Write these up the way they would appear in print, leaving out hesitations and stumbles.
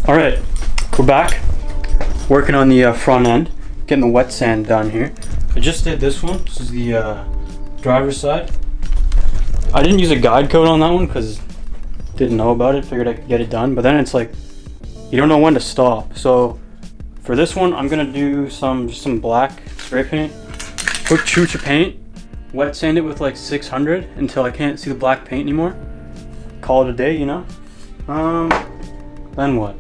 Alright, we're back. Working on the front end. Getting the wet sand done here. I just did this one. This is the driver's side. I didn't use a guide coat on that one because didn't know about it. Figured I could get it done. But then it's like, you don't know when to stop. So for this one, I'm going to do just some black spray paint. Put chucha paint. Wet sand it with like 600 until I can't see the black paint anymore. Call it a day, you know? Then what?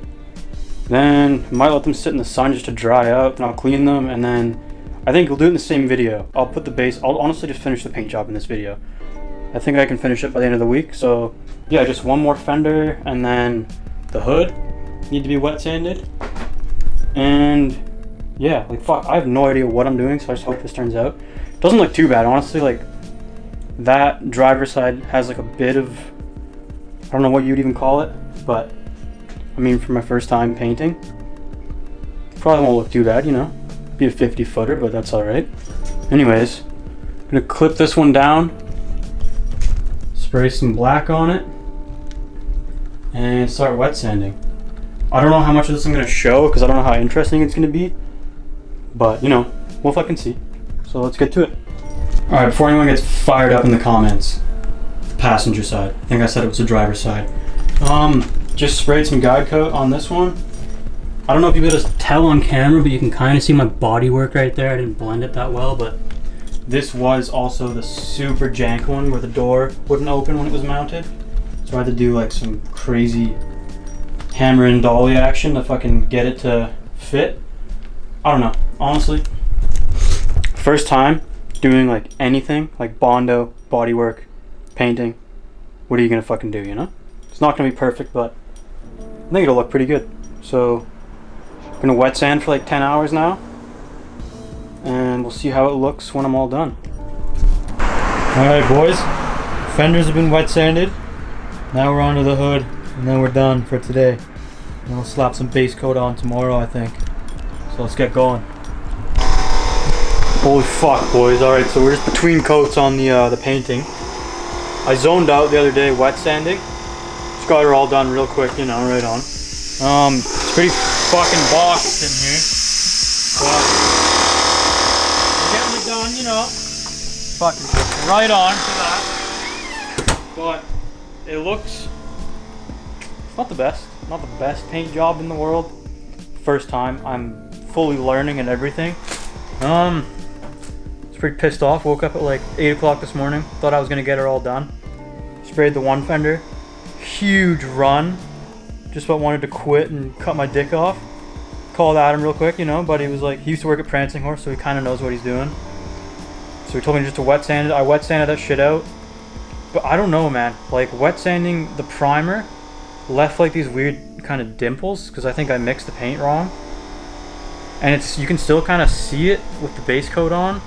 Then I might let them sit in the sun just to dry out, then I'll clean them, and then I think we'll do it in the same video. I'll put the base, I'll honestly just finish the paint job in this video. I think I can finish it by the end of the week, so yeah, just one more fender, and then the hood need to be wet sanded. And yeah, like fuck, I have no idea what I'm doing, so I just hope this turns out. It doesn't look too bad, honestly. Like that driver's side has like a bit of, I don't know what you'd even call it, but I mean, for my first time painting, probably won't look too bad, you know. Be a 50 footer, but that's all right. Anyways, I'm gonna clip this one down, spray some black on it, and start wet sanding. I don't know how much of this I'm gonna show because I don't know how interesting it's gonna be, but you know, we'll fucking see. So let's get to it. All right, before anyone gets fired up in the comments, the passenger side. I think I said it was the driver's side. Just sprayed some guide coat on this one. I don't know if you could tell on camera, but you can kind of see my body work right there. I didn't blend it that well, but this was also the super jank one where the door wouldn't open when it was mounted. So I had to do like some crazy hammer and dolly action to fucking get it to fit. I don't know, honestly. First time doing like anything, like Bondo, bodywork, painting. What are you gonna fucking do, you know? It's not gonna be perfect, but I think it'll look pretty good. So I'm gonna wet sand for like 10 hours now, and we'll see how it looks when I'm all done. Alright boys, fenders have been wet sanded. Now we're onto the hood, and then we're done for today. And we'll slap some base coat on tomorrow, I think. So let's get going. Holy fuck, boys. Alright, so we're just between coats on the painting. I zoned out the other day wet sanding. Just got her all done real quick, you know, right on. It's pretty fucking boxed in here. But we're getting it done, you know. Fucking right on to that. But it looks, it's not the best. Not the best paint job in the world. First time. I'm fully learning and everything. It's pretty pissed off. Woke up at like 8 o'clock this morning. Thought I was gonna get her all done. Sprayed the one fender. Huge run. Just about wanted to quit and cut my dick off. Called Adam real quick, you know, but he was like, he used to work at Prancing Horse, so he kind of knows what he's doing. So he told me just to wet sand it. I wet sanded that shit out. But I don't know, man. Like wet sanding the primer left like these weird kind of dimples because I think I mixed the paint wrong. And it's, you can still kind of see it with the base coat on.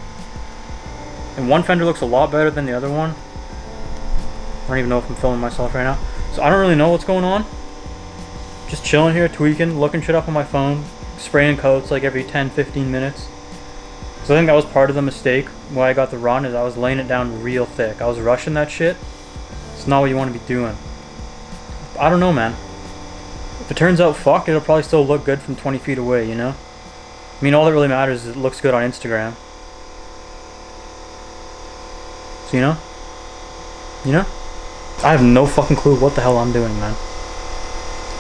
And one fender looks a lot better than the other one. I don't even know if I'm filming myself right now. So I don't really know what's going on. Just chilling here, tweaking, looking shit up on my phone, spraying coats like every 10-15 minutes. So I think that was part of the mistake why I got the run, is I was laying it down real thick. I was rushing that shit. It's not what you want to be doing. I don't know, man. If it turns out fucked, it'll probably still look good from 20 feet away, you know? I mean, all that really matters is it looks good on Instagram. So, you know? You know? I have no fucking clue what the hell I'm doing, man.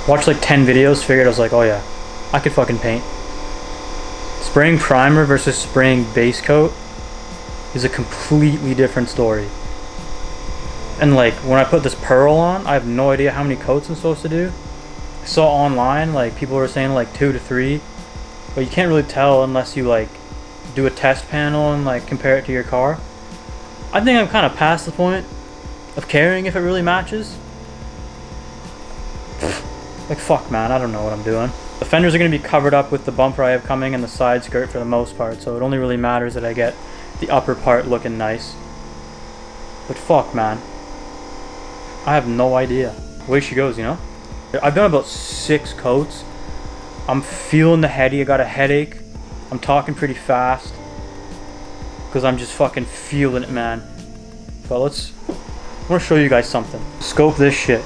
Watched like 10 videos, figured I was like, oh yeah, I could fucking paint. Spraying primer versus spraying base coat is a completely different story. And like, when I put this pearl on, I have no idea how many coats I'm supposed to do. I saw online, like, people were saying like 2 to 3, but you can't really tell unless you like do a test panel and like compare it to your car. I think I'm kind of past the point of caring if it really matches. Like fuck, man, I don't know what I'm doing. The fenders are going to be covered up with the bumper I have coming and the side skirt for the most part, so it only really matters that I get the upper part looking nice. But fuck, man, I have no idea. The way she goes, you know? I've done about 6 coats. I'm feeling the heady. I got a headache. I'm talking pretty fast because I'm just fucking feeling it, man. But I want to show you guys something. Scope this shit.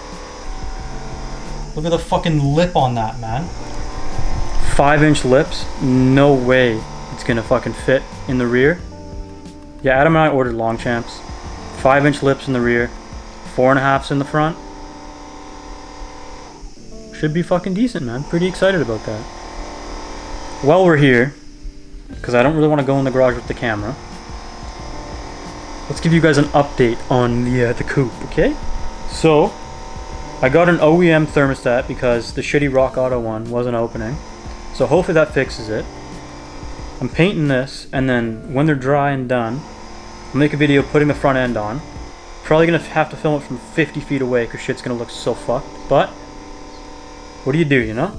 Look at the fucking lip on that, man. 5-inch lips? No way it's gonna fucking fit in the rear. Yeah, Adam and I ordered Longchamps. 5-inch lips in the rear, 4.5s in the front. Should be fucking decent, man. Pretty excited about that. While we're here, because I don't really want to go in the garage with the camera, let's give you guys an update on the coupe, okay? So, I got an OEM thermostat because the shitty Rock Auto one wasn't opening. So hopefully that fixes it. I'm painting this, and then when they're dry and done, I'll make a video putting the front end on. Probably gonna have to film it from 50 feet away because shit's gonna look so fucked. But, what do, you know?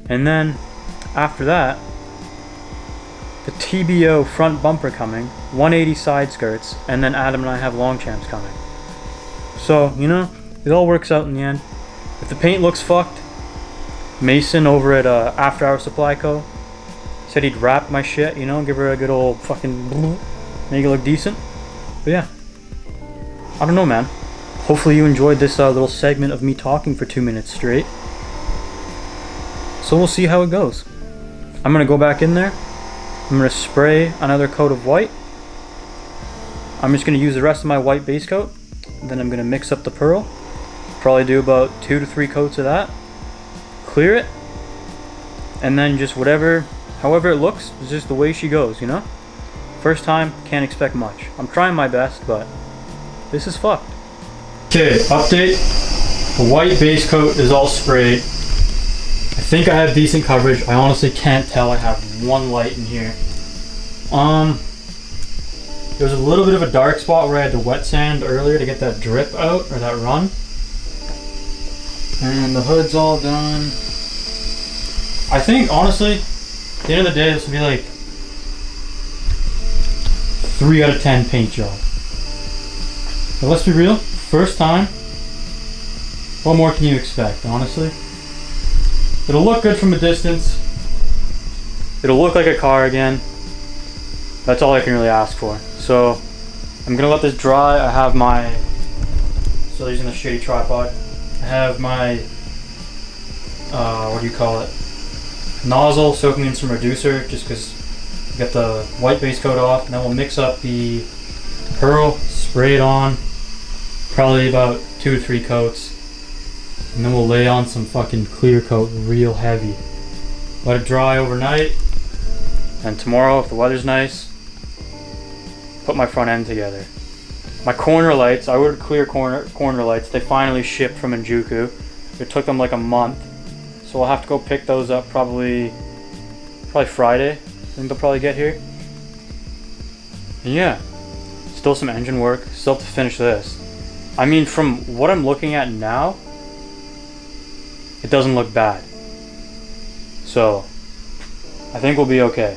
And then, after that, the TBO front bumper coming, 180 side skirts, and then Adam and I have Longchamps coming. So, you know, it all works out in the end. If the paint looks fucked, Mason over at After Hour Supply Co. said he'd wrap my shit, you know, give her a good old fucking make it look decent. But yeah, I don't know, man. Hopefully you enjoyed this little segment of me talking for 2 minutes straight. So we'll see how it goes. I'm gonna go back in there. I'm gonna spray another coat of white. I'm just gonna use the rest of my white base coat. Then I'm gonna mix up the pearl. Probably do about 2 to 3 coats of that. Clear it. And then just however it looks, is just the way she goes, you know? First time, can't expect much. I'm trying my best, but this is fucked. Okay, update. The white base coat is all sprayed. I think I have decent coverage. I honestly can't tell. I have one light in here. There was a little bit of a dark spot where I had to wet sand earlier to get that drip out, or that run. And the hood's all done. I think, honestly, at the end of the day, this will be like 3 out of 10 paint job. But let's be real, first time, what more can you expect, honestly? It'll look good from a distance. It'll look like a car again. That's all I can really ask for. So, I'm gonna let this dry. I have my, still using the shitty tripod. I have my, what do you call it? Nozzle soaking in some reducer, just because we got the white base coat off. And then we'll mix up the pearl, spray it on, probably about 2 to 3 coats. And then we'll lay on some fucking clear coat real heavy. Let it dry overnight. And tomorrow, if the weather's nice, put my front end together. My corner lights, I ordered clear corner lights. They finally shipped from Injuku. It took them like a month. So I'll have to go pick those up probably Friday. I think they'll probably get here. And yeah, still some engine work. Still have to finish this. I mean, from what I'm looking at now, it doesn't look bad. So, I think we'll be okay.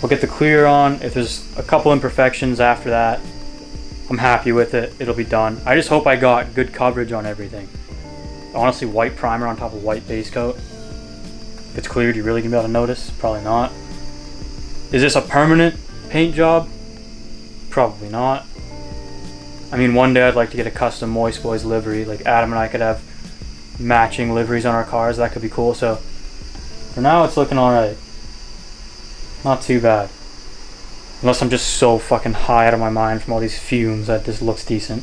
We'll get the clear on. If there's a couple imperfections after that, I'm happy with it. It'll be done. I just hope I got good coverage on everything. Honestly, white primer on top of white base coat. If it's cleared, you're really gonna be able to notice? Probably not. Is this a permanent paint job? Probably not. I mean, one day I'd like to get a custom Moist Boys livery. Like Adam and I could have matching liveries on our cars. That could be cool. So for now, it's looking alright. Not too bad. Unless I'm just so fucking high out of my mind from all these fumes that this looks decent.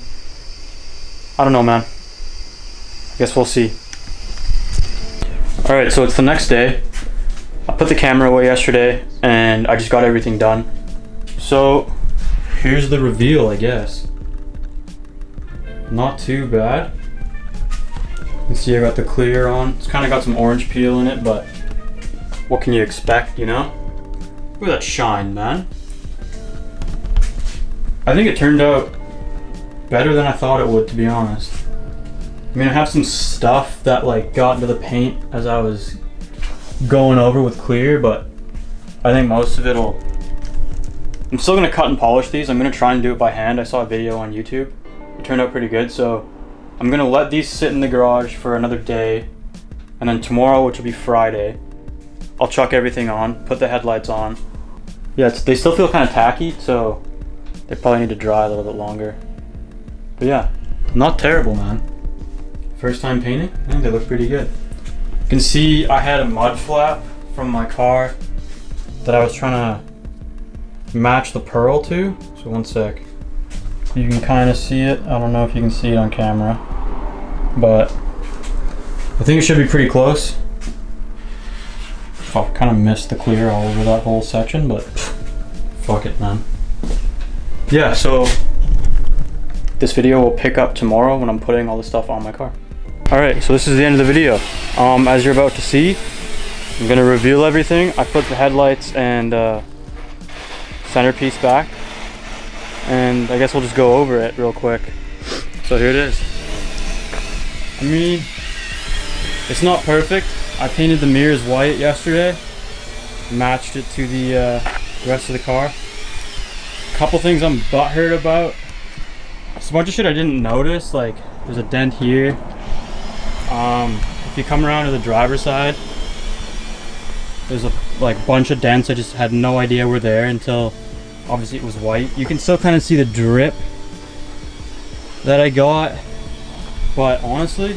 I don't know, man. I guess we'll see. Alright, so it's the next day. I put the camera away yesterday and I just got everything done. So here's the reveal, I guess. Not too bad. You can see I got the clear on. It's kind of got some orange peel in it, but what can you expect, you know? Look at that shine, man. I think it turned out better than I thought it would, to be honest. I mean, I have some stuff that like got into the paint as I was going over with clear, but I think most of it'll... I'm still gonna cut and polish these. I'm gonna try and do it by hand. I saw a video on YouTube. It turned out pretty good, so I'm gonna let these sit in the garage for another day, and then tomorrow, which will be Friday, I'll chuck everything on, put the headlights on. Yeah, they still feel kind of tacky, so they probably need to dry a little bit longer. But yeah, not terrible, man. First time painting, I think they look pretty good. You can see I had a mud flap from my car that I was trying to match the pearl to. So one sec. You can kind of see it. I don't know if you can see it on camera, but I think it should be pretty close. I kind of missed the clear all over that whole section, but fuck it, man. Yeah, so this video will pick up tomorrow when I'm putting all the stuff on my car. Alright, so this is the end of the video. As you're about to see, I'm gonna reveal everything. I put the headlights and centerpiece back, and I guess we'll just go over it real quick. So here it is. I mean, it's not perfect. I painted the mirrors white yesterday, matched it to the rest of the car. A couple things I'm butthurt about. It's a bunch of shit I didn't notice, like there's a dent here. If you come around to the driver's side, there's a bunch of dents I just had no idea were there until obviously it was white. You can still kind of see the drip that I got, but honestly,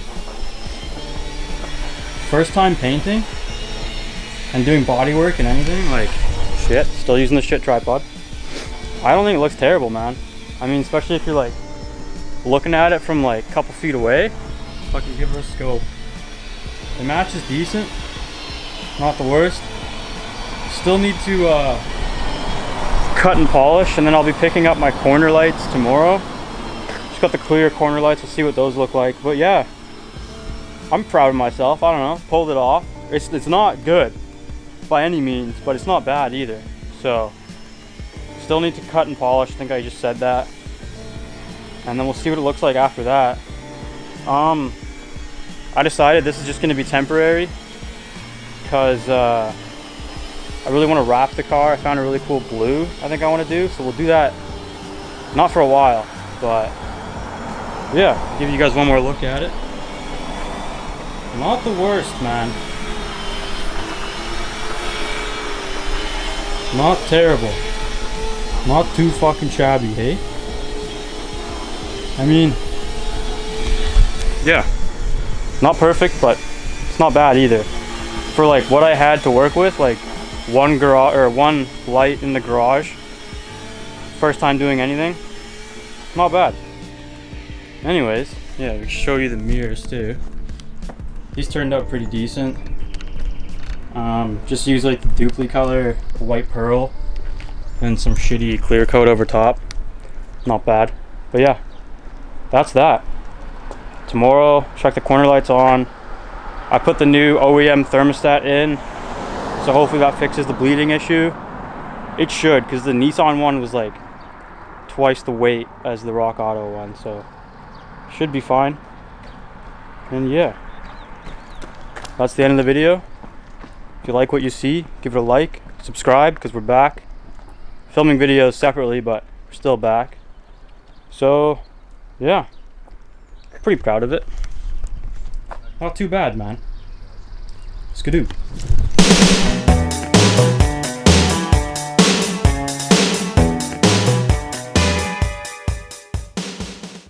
first time painting and doing body work and anything, like shit, still using the shit tripod. I don't think it looks terrible, man. I mean, especially if you're like looking at it from like a couple feet away. Fucking give her a scope. The match is decent, not the worst. Still need to cut and polish, and then I'll be picking up my corner lights tomorrow. Just got the clear corner lights, we'll see what those look like. But yeah, I'm proud of myself. I don't know, pulled it off. It's not good by any means, but it's not bad either. So still need to cut and polish. I think I just said that, and then we'll see what it looks like after that. I decided this is just going to be temporary because I really want to wrap the car. I found a really cool blue I think I want to do, so we'll do that not for a while, but yeah, give you guys one more look at it. Not the worst, man. Not terrible. Not too fucking shabby, hey? I mean, yeah, not perfect, but it's not bad either. For like what I had to work with, like one light in the garage, first time doing anything, not bad. Anyways, yeah, we can show you the mirrors too. These turned out pretty decent. Just use like the dupli color white pearl and some shitty clear coat over top. Not bad, but yeah, that's that. Tomorrow, check the corner lights on. I put the new OEM thermostat in, so hopefully that fixes the bleeding issue. It should, because the Nissan one was like twice the weight as the Rock Auto one, so should be fine. And yeah, that's the end of the video. If you like what you see, give it a like, subscribe, because we're back. Filming videos separately, but we're still back. So yeah, pretty proud of it. Not too bad, man. Skidoo.